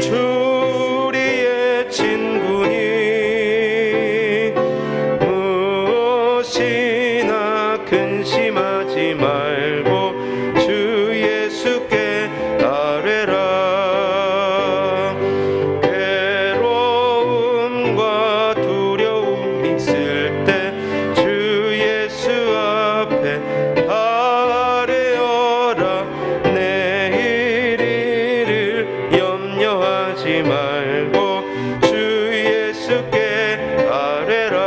우리의 친구니 무엇이나 근심하지 말고 주 예수께 아뢰라. 괴로움과 두려움 있을 때 주 예수 앞에 아뢰어라. 내일 일을 염려하지 말고 주 예수께 아뢰라.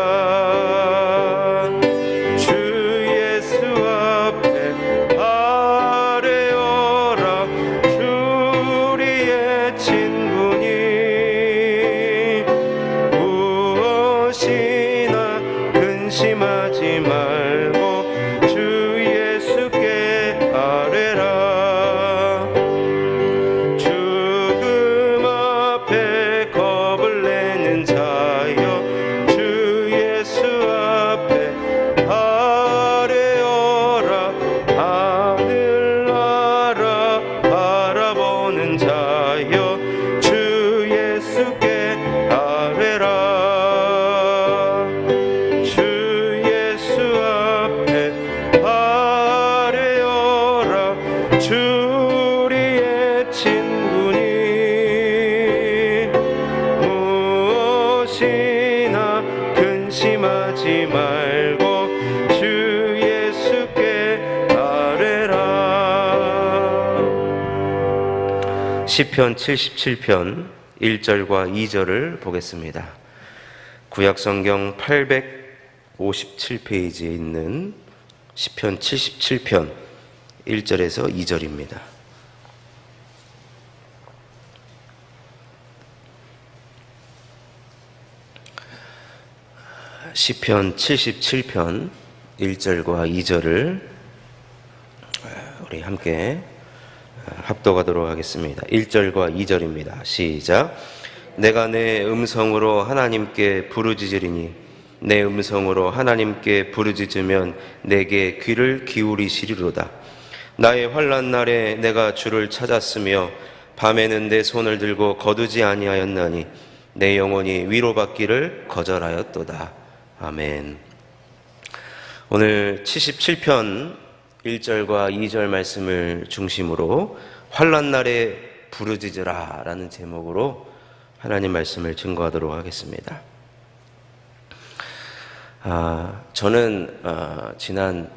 주 예수 앞에 아뢰어라. 주 우리의 친구니 무엇이나 근심하지 말고 주 예수께 아뢰라. 죽음 앞에 겁을 내는 자여 주 예수 앞에 아뢰어라. 하늘 나라 바라보는 자여 주 예수께 아뢰라. 주 예수 앞에 아뢰어라. 주 우리의 친구니 무엇이나 근심하지 말고 주 예수께 아뢰라. 시편 77편 1절과 2절을 보겠습니다. 구약성경 857페이지에 있는 시편 77편 1절에서 2절입니다. 시편 77편 1절과 2절을 우리 함께 합독하도록 하겠습니다. 1절과 2절입니다. 시작. 내가 내 음성으로 하나님께 부르짖으리니 내 음성으로 하나님께 부르짖으면 내게 귀를 기울이시리로다. 나의 환난 날에 내가 주를 찾았으며 밤에는 내 손을 들고 거두지 아니하였나니 내 영혼이 위로받기를 거절하였도다. 아멘. 오늘 77편 1절과 2절 말씀을 중심으로 환난 날에 부르짖으라 라는 제목으로 하나님 말씀을 증거하도록 하겠습니다. 저는 지난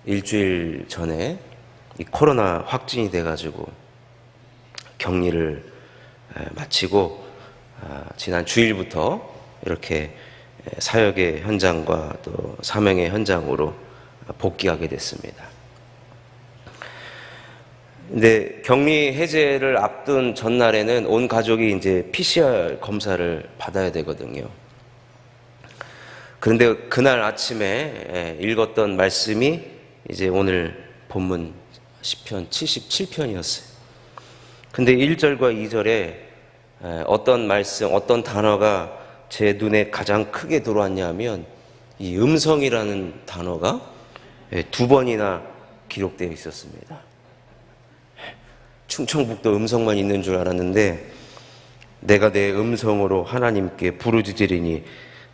일주일 전에 이 코로나 확진이 돼가지고 격리를 마치고 지난 주일부터 이렇게 사역의 현장과 또 사명의 현장으로 복귀하게 됐습니다. 근데 격리 해제를 앞둔 전날에는 온 가족이 이제 PCR 검사를 받아야 되거든요. 그런데 그날 아침에 읽었던 말씀이 이제 오늘 본문 시편 77편이었어요. 근데 1절과 2절에 어떤 말씀, 어떤 단어가 제 눈에 가장 크게 들어왔냐면 이 음성이라는 단어가 2번이나 기록되어 있었습니다. 충청북도 음성만 있는 줄 알았는데 내가 내 음성으로 하나님께 부르짖으리니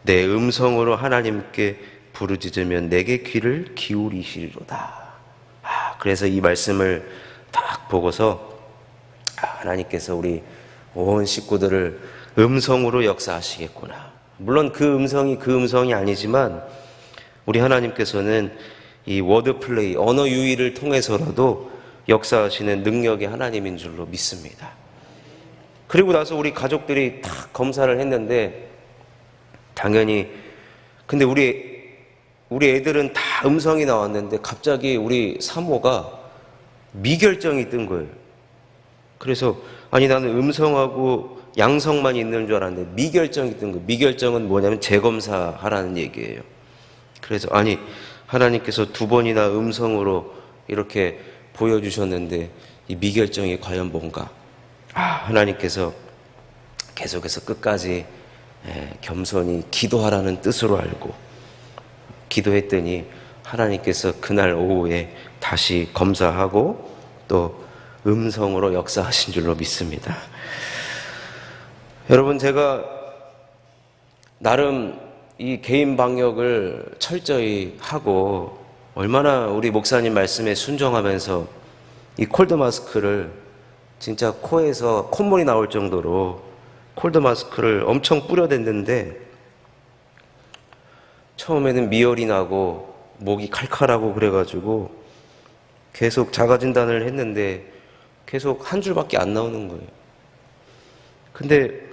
내 음성으로 하나님께 부르짖으면 내게 귀를 기울이시리로다. 그래서 이 말씀을 딱 보고서 하나님께서 우리 온 식구들을 음성으로 역사하시겠구나. 물론 그 음성이 아니지만 우리 하나님께서는 이 워드플레이, 언어 유희를 통해서라도 역사하시는 능력의 하나님인 줄로 믿습니다. 그리고 나서 우리 가족들이 다 검사를 했는데 당연히 근데 우리 애들은 다 음성이 나왔는데 갑자기 우리 사모가 미결정이 뜬 거예요. 그래서 아니 나는 음성하고 양성만 있는 줄 알았는데 미결정이 뜬 거예요. 미결정은 뭐냐면 재검사하라는 얘기예요. 그래서 아니 하나님께서 2번이나 음성으로 이렇게 보여주셨는데 이 미결정이 과연 뭔가? 하나님께서 계속해서 끝까지 겸손히 기도하라는 뜻으로 알고 기도했더니 하나님께서 그날 오후에 다시 검사하고 또 음성으로 역사하신 줄로 믿습니다. 여러분, 제가 나름 이 개인 방역을 철저히 하고 얼마나 우리 목사님 말씀에 순종하면서 이 콜드 마스크를 진짜 코에서 콧물이 나올 정도로 콜드 마스크를 엄청 뿌려댔는데 처음에는 미열이 나고 목이 칼칼하고 그래가지고 계속 자가진단을 했는데 계속 한 줄밖에 안 나오는 거예요. 근데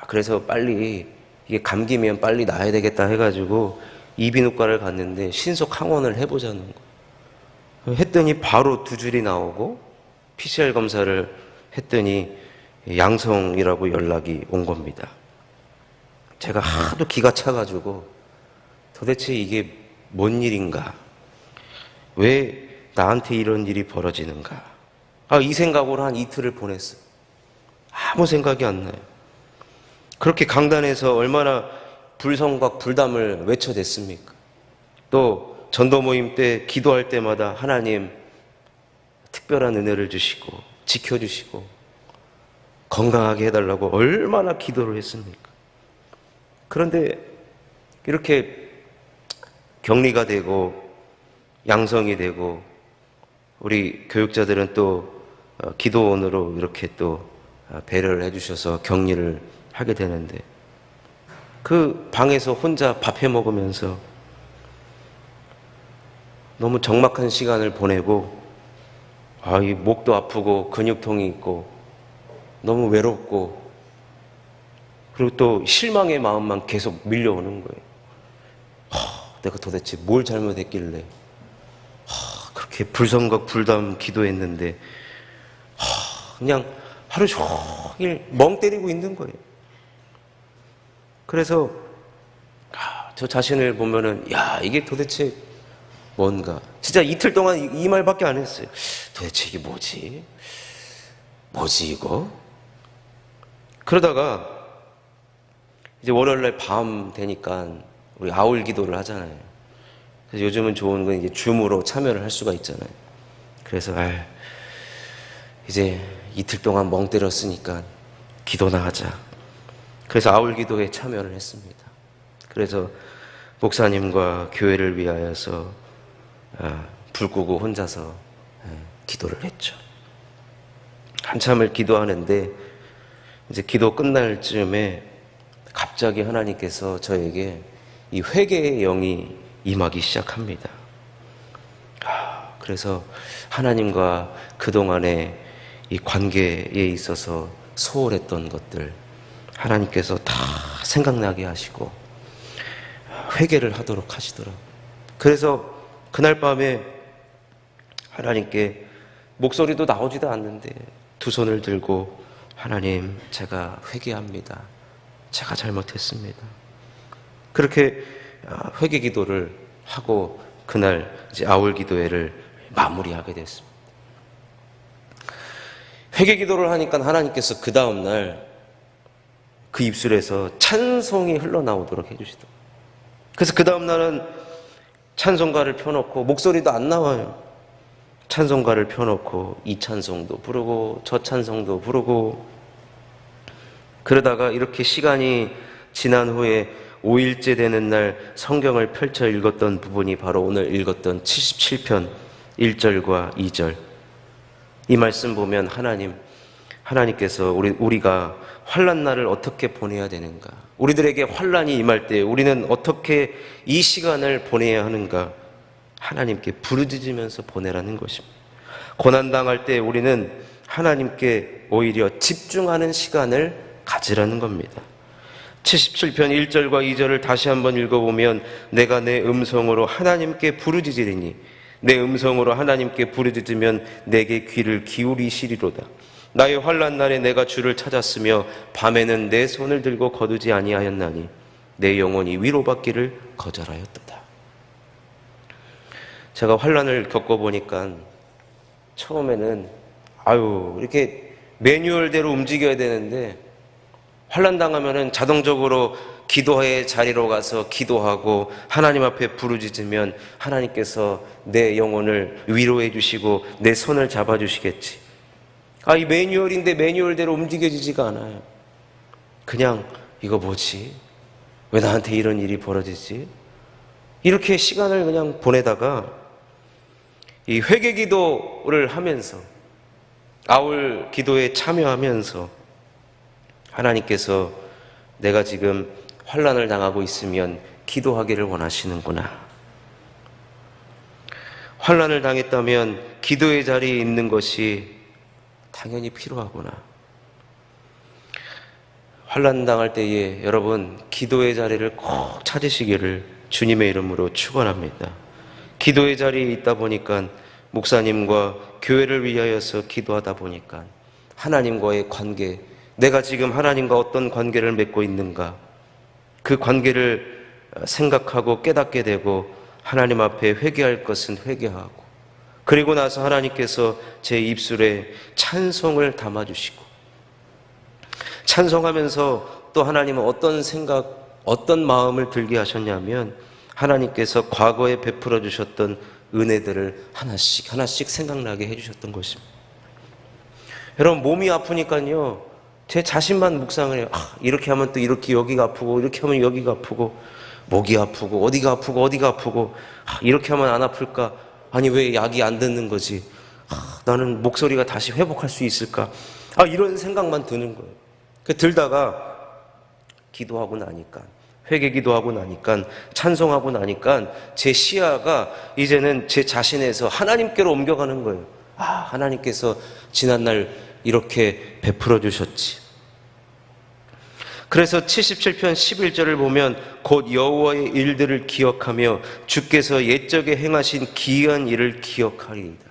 그래서 빨리 이게 감기면 빨리 나아야 되겠다 해가지고 이비인후과를 갔는데 신속 항원을 해보자는 거예요. 했더니 바로 두 줄이 나오고 PCR 검사를 했더니 양성이라고 연락이 온 겁니다. 제가 하도 기가 차가지고 도대체 이게 뭔 일인가? 왜 나한테 이런 일이 벌어지는가? 이 생각으로 한 이틀을 보냈어요. 아무 생각이 안 나요. 그렇게 강단에서 얼마나 불성과 불담을 외쳐댔습니까? 또 전도 모임 때 기도할 때마다 하나님 특별한 은혜를 주시고 지켜주시고 건강하게 해달라고 얼마나 기도를 했습니까? 그런데 이렇게 격리가 되고 양성이 되고 우리 교육자들은 또 기도원으로 이렇게 또 배려를 해주셔서 격리를 하게 되는데 그 방에서 혼자 밥 해 먹으면서 너무 적막한 시간을 보내고 이 목도 아프고 근육통이 있고 너무 외롭고 그리고 또 실망의 마음만 계속 밀려오는 거예요. 내가 도대체 뭘 잘못했길래 그렇게 불성과 불담 기도했는데 그냥 하루 종일 멍 때리고 있는 거예요. 그래서 저 자신을 보면은 이게 도대체 뭔가 진짜 이틀 동안 이 말밖에 안 했어요. 도대체 이게 뭐지? 뭐지 이거? 그러다가 이제 월요일날 밤 되니까 우리 아울 기도를 하잖아요. 그래서 요즘은 좋은 건 이제 줌으로 참여를 할 수가 있잖아요. 그래서 이제 이틀 동안 멍 때렸으니까 기도나 하자. 그래서 아울 기도에 참여를 했습니다. 그래서 목사님과 교회를 위하여서 불 끄고 혼자서 기도를 했죠. 한참을 기도하는데 이제 기도 끝날 즈음에 갑자기 하나님께서 저에게 이 회개의 영이 임하기 시작합니다. 그래서 하나님과 그동안의 이 관계에 있어서 소홀했던 것들 하나님께서 다 생각나게 하시고 회개를 하도록 하시더라고요. 그래서 그날 밤에 하나님께 목소리도 나오지도 않는데 두 손을 들고 하나님, 제가 회개합니다. 제가 잘못했습니다. 그렇게 회개 기도를 하고 그날 이제 아울 기도회를 마무리하게 됐습니다. 회개 기도를 하니까 하나님께서 그 다음날 그 입술에서 찬송이 흘러나오도록 해주시더라고요. 그래서 그 다음날은 찬송가를 펴놓고 목소리도 안 나와요. 찬송가를 펴놓고 이 찬송도 부르고 저 찬송도 부르고 그러다가 이렇게 시간이 지난 후에 5일째 되는 날 성경을 펼쳐 읽었던 부분이 바로 오늘 읽었던 77편 1절과 2절. 이 말씀 보면 하나님께서 우리가 환난 날을 어떻게 보내야 되는가, 우리들에게 환난이 임할 때 우리는 어떻게 이 시간을 보내야 하는가 하나님께 부르짖으면서 보내라는 것입니다. 고난당할 때 우리는 하나님께 오히려 집중하는 시간을 가지라는 겁니다. 77편 1절과 2절을 다시 한번 읽어보면 내가 내 음성으로 하나님께 부르짖으리니 내 음성으로 하나님께 부르짖으면 내게 귀를 기울이시리로다. 나의 환난 날에 내가 주를 찾았으며 밤에는 내 손을 들고 거두지 아니하였나니 내 영혼이 위로받기를 거절하였도다. 제가 환난을 겪어보니까 처음에는 이렇게 매뉴얼대로 움직여야 되는데 환난 당하면은 자동적으로 기도의 자리로 가서 기도하고 하나님 앞에 부르짖으면 하나님께서 내 영혼을 위로해 주시고 내 손을 잡아 주시겠지. 이 매뉴얼인데 매뉴얼대로 움직여지지가 않아요. 그냥 이거 뭐지? 왜 나한테 이런 일이 벌어지지? 이렇게 시간을 그냥 보내다가 이 회개 기도를 하면서 아울 기도에 참여하면서 하나님께서 내가 지금 환난을 당하고 있으면 기도하기를 원하시는구나. 환난을 당했다면 기도의 자리에 있는 것이 당연히 필요하구나. 환난 당할 때에 여러분 기도의 자리를 꼭 찾으시기를 주님의 이름으로 축원합니다. 기도의 자리에 있다 보니까 목사님과 교회를 위하여서 기도하다 보니까 하나님과의 관계, 내가 지금 하나님과 어떤 관계를 맺고 있는가, 그 관계를 생각하고 깨닫게 되고 하나님 앞에 회개할 것은 회개하고, 그리고 나서 하나님께서 제 입술에 찬송을 담아주시고, 찬송하면서 또 하나님은 어떤 생각, 어떤 마음을 들게 하셨냐면 하나님께서 과거에 베풀어 주셨던 은혜들을 하나씩 하나씩 생각나게 해주셨던 것입니다. 여러분, 몸이 아프니까요, 제 자신만 묵상을 해요. 이렇게 하면 또 이렇게 여기가 아프고, 이렇게 하면 여기가 아프고, 목이 아프고, 어디가 아프고, 어디가 아프고, 이렇게 하면 안 아플까? 아니, 왜 약이 안 듣는 거지? 나는 목소리가 다시 회복할 수 있을까? 이런 생각만 드는 거예요. 들다가 기도하고 나니까, 회개 기도하고 나니까, 찬송하고 나니까 제 시야가 이제는 제 자신에서 하나님께로 옮겨가는 거예요. 하나님께서 지난날 이렇게 베풀어 주셨지. 그래서 77편 11절을 보면 곧 여호와의 일들을 기억하며 주께서 옛적에 행하신 기이한 일을 기억하리이다.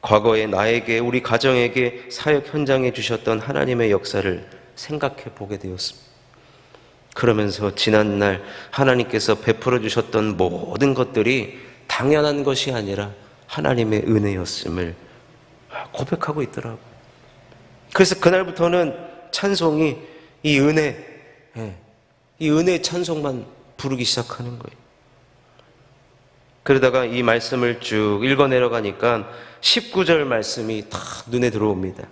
과거에 나에게, 우리 가정에게 사역 현장에 주셨던 하나님의 역사를 생각해 보게 되었습니다. 그러면서 지난날 하나님께서 베풀어 주셨던 모든 것들이 당연한 것이 아니라 하나님의 은혜였음을 고백하고 있더라고요. 그래서 그날부터는 찬송이 이 은혜 찬송만 부르기 시작하는 거예요. 그러다가 이 말씀을 쭉 읽어 내려가니까 19절 말씀이 다 눈에 들어옵니다.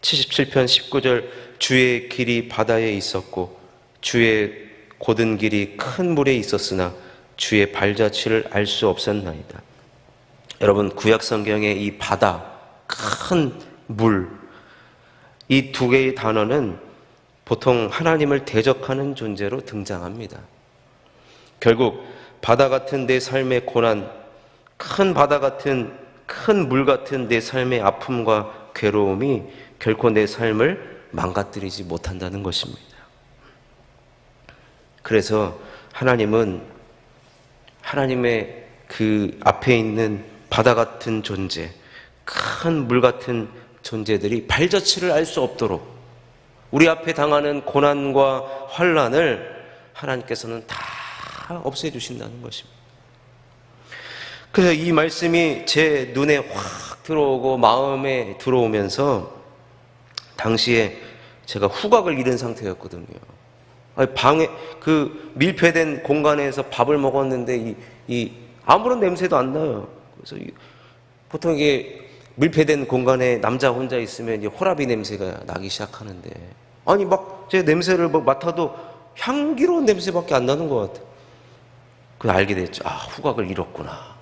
77편 19절, 주의 길이 바다에 있었고 주의 곧은 길이 큰 물에 있었으나 주의 발자취를 알 수 없었나이다. 여러분, 구약 성경의 이 바다, 큰 물, 이 두 개의 단어는 보통 하나님을 대적하는 존재로 등장합니다. 결국 바다 같은 내 삶의 고난, 큰 바다 같은, 큰 물 같은 내 삶의 아픔과 괴로움이 결코 내 삶을 망가뜨리지 못한다는 것입니다. 그래서 하나님은 하나님의 그 앞에 있는 바다 같은 존재, 큰 물 같은 존재들이 발자취를 알 수 없도록 우리 앞에 당하는 고난과 환난을 하나님께서는 다 없애주신다는 것입니다. 그래서 이 말씀이 제 눈에 확 들어오고 마음에 들어오면서 당시에 제가 후각을 잃은 상태였거든요. 방에, 그 밀폐된 공간에서 밥을 먹었는데 이 아무런 냄새도 안 나요. 그래서 보통 이게 밀폐된 공간에 남자 혼자 있으면 이제 호라비 냄새가 나기 시작하는데, 아니 막 제 냄새를 막 맡아도 향기로운 냄새밖에 안 나는 것 같아요. 그걸 알게 됐죠. 후각을 잃었구나.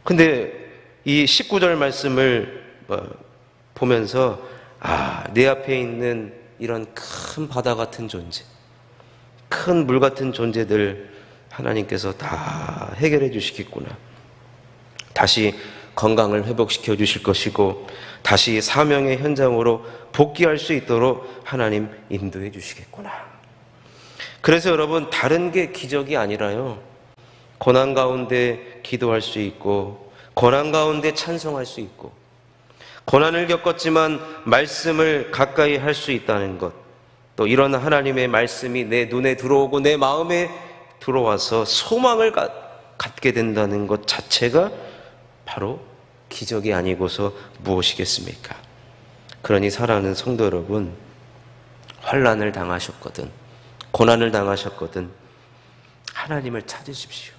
근데 이 19절 말씀을 보면서 내 앞에 있는 이런 큰 바다 같은 존재, 큰 물 같은 존재들 하나님께서 다 해결해 주시겠구나. 다시 건강을 회복시켜 주실 것이고 다시 사명의 현장으로 복귀할 수 있도록 하나님 인도해 주시겠구나. 그래서 여러분, 다른 게 기적이 아니라요, 고난 가운데 기도할 수 있고 고난 가운데 찬송할 수 있고 고난을 겪었지만 말씀을 가까이 할 수 있다는 것, 또 이런 하나님의 말씀이 내 눈에 들어오고 내 마음에 들어와서 소망을 갖게 된다는 것 자체가 바로 기적이 아니고서 무엇이겠습니까? 그러니 사랑하는 성도 여러분, 환난을 당하셨거든, 고난을 당하셨거든 하나님을 찾으십시오.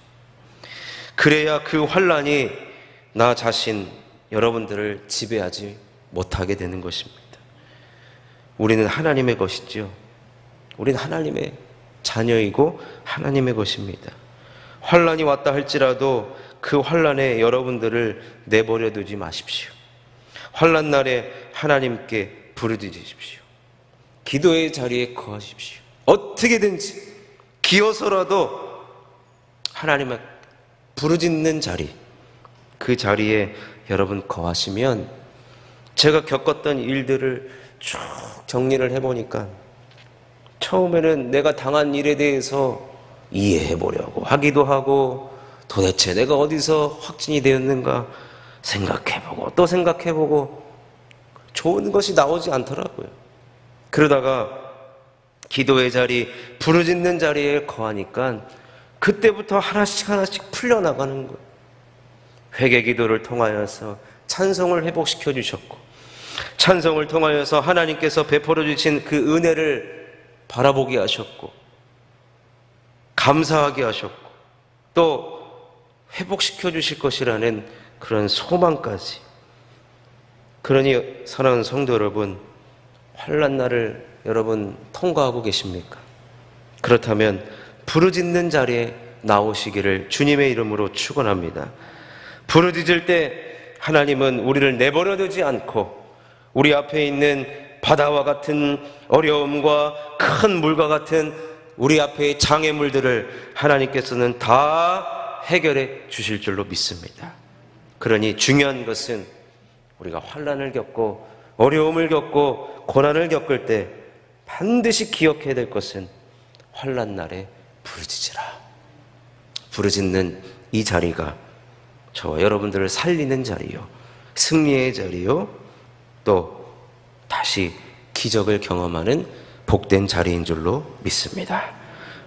그래야 그 환난이 나 자신, 여러분들을 지배하지 못하게 되는 것입니다. 우리는 하나님의 것이죠. 우리는 하나님의 자녀이고 하나님의 것입니다. 환난이 왔다 할지라도 그 환난에 여러분들을 내버려 두지 마십시오. 환난 날에 하나님께 부르짖으십시오. 기도의 자리에 거하십시오. 어떻게든지 기어서라도 하나님을 부르짖는 자리, 그 자리에 여러분 거하시면, 제가 겪었던 일들을 쭉 정리를 해보니까 처음에는 내가 당한 일에 대해서 이해해 보려고 하기도 하고, 도대체 내가 어디서 확진이 되었는가 생각해보고 또 생각해보고 좋은 것이 나오지 않더라고요. 그러다가 기도의 자리, 부르짖는 자리에 거하니까 그때부터 하나씩 하나씩 풀려나가는 거예요. 회개 기도를 통하여서 찬송을 회복시켜 주셨고, 찬송을 통하여서 하나님께서 베풀어 주신 그 은혜를 바라보게 하셨고, 감사하게 하셨고, 또 회복시켜 주실 것이라는 그런 소망까지. 그러니 사랑하는 성도 여러분, 환난 날을 여러분 통과하고 계십니까? 그렇다면 부르짖는 자리에 나오시기를 주님의 이름으로 축원합니다. 부르짖을 때 하나님은 우리를 내버려 두지 않고 우리 앞에 있는 바다와 같은 어려움과 큰 물과 같은 우리 앞의 장애물들을 하나님께서는 다 해결해 주실 줄로 믿습니다. 그러니 중요한 것은 우리가 환난을 겪고 어려움을 겪고 고난을 겪을 때 반드시 기억해야 될 것은 환난 날에 부르짖으라. 부르짖는 이 자리가 저와 여러분들을 살리는 자리요, 승리의 자리요, 또 다시 기적을 경험하는 복된 자리인 줄로 믿습니다.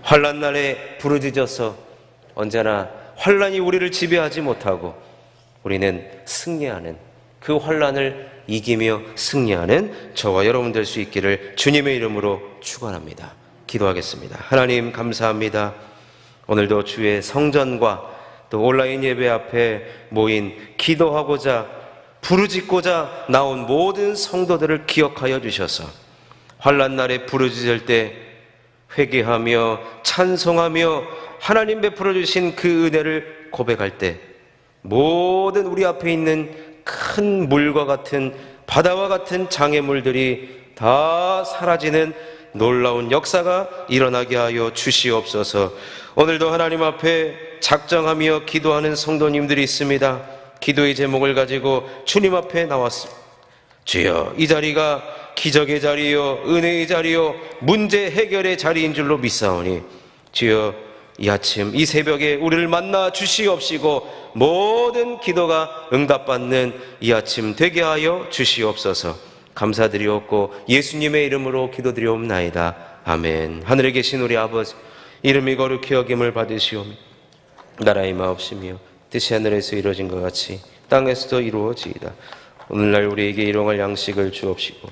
환난 날에 부르짖어서 언제나 환난이 우리를 지배하지 못하고 우리는 승리하는, 그 환난을 이기며 승리하는 저와 여러분 될 수 있기를 주님의 이름으로 축원합니다. 기도하겠습니다. 하나님 감사합니다. 오늘도 주의 성전과 또 온라인 예배 앞에 모인 기도하고자 부르짖고자 나온 모든 성도들을 기억하여 주셔서 환난 날에 부르짖을 때 회개하며 찬송하며 하나님 베풀어 주신 그 은혜를 고백할 때 모든 우리 앞에 있는 큰 물과 같은 바다와 같은 장애물들이 다 사라지는 놀라운 역사가 일어나게 하여 주시옵소서. 오늘도 하나님 앞에 작정하며 기도하는 성도님들이 있습니다. 기도의 제목을 가지고 주님 앞에 나왔습니다. 주여, 이 자리가 기적의 자리요, 은혜의 자리요, 문제 해결의 자리인 줄로 믿사오니 주여, 이 아침 이 새벽에 우리를 만나 주시옵시고 모든 기도가 응답받는 이 아침 되게 하여 주시옵소서. 감사드리옵고 예수님의 이름으로 기도드리옵나이다. 아멘. 하늘에 계신 우리 아버지, 이름이 거룩히 여김을 받으시오며 나라의 마옵시며 뜻이 하늘에서 이루어진 것 같이 땅에서도 이루어지이다. 오늘날 우리에게 일용할 양식을 주옵시고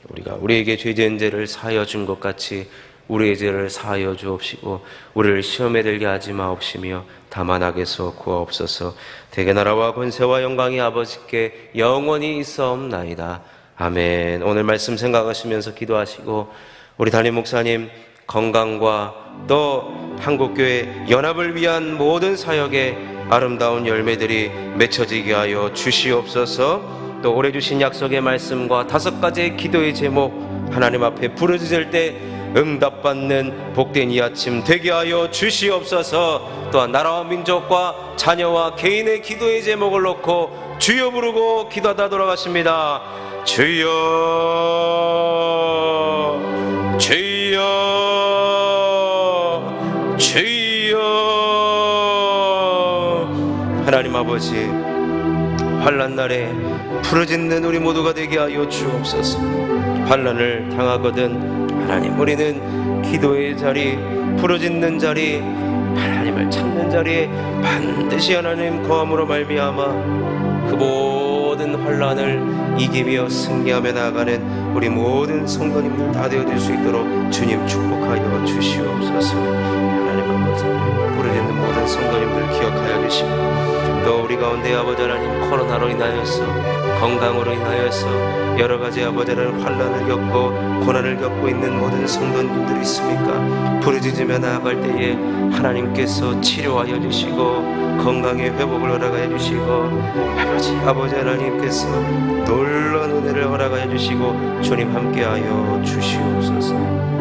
우리가 우리에게 죄진 죄를 사하여 준 것 같이 우리의 죄를 사하여 주옵시고 우리를 시험에 들게 하지 마옵시며 다만 악에서 구하옵소서. 대개 나라와 권세와 영광이 아버지께 영원히 있사옵나이다. 아멘. 오늘 말씀 생각하시면서 기도하시고 우리 담임 목사님 건강과 또 한국교회 연합을 위한 모든 사역에 아름다운 열매들이 맺혀지게 하여 주시옵소서. 또 올해 주신 약속의 말씀과 5가지의 기도의 제목 하나님 앞에 부르짖을 때 응답받는 복된 이 아침 되게 하여 주시옵소서. 또한 나라와 민족과 자녀와 개인의 기도의 제목을 놓고 주여 부르고 기도하다 돌아가십니다. 주여 주여 주여. 하나님 아버지, 환난 날에 부르짖는 우리 모두가 되게 하여 주옵소서. 환난을 당하거든 하나님, 우리는 기도의 자리, 부르짖는 자리, 하나님을 찾는 자리에 반드시 하나님 거함으로 말미암아 그 모든 환난을 이기며 승리하며 나아가는 우리 모든 성도님들 다 되어줄 수 있도록 주님 축복하여 주시옵소서. 하나님 아버지, 부르짖는 모든 성도님들 기억하여 주시고 또 우리 가운데 아버지 하나님 코로나로 인하여서 건강으로 인하여서 여러 가지 아버지 하나님 환난을 겪고 고난을 겪고 있는 모든 성도님들이 있습니까? 부르짖으며 나아갈 때에 하나님께서 치료하여 주시고 건강의 회복을 허락하여 주시고 아버지 하나님께서 놀라운 은혜를 허락하여 주시고 주님 함께하여 주시옵소서.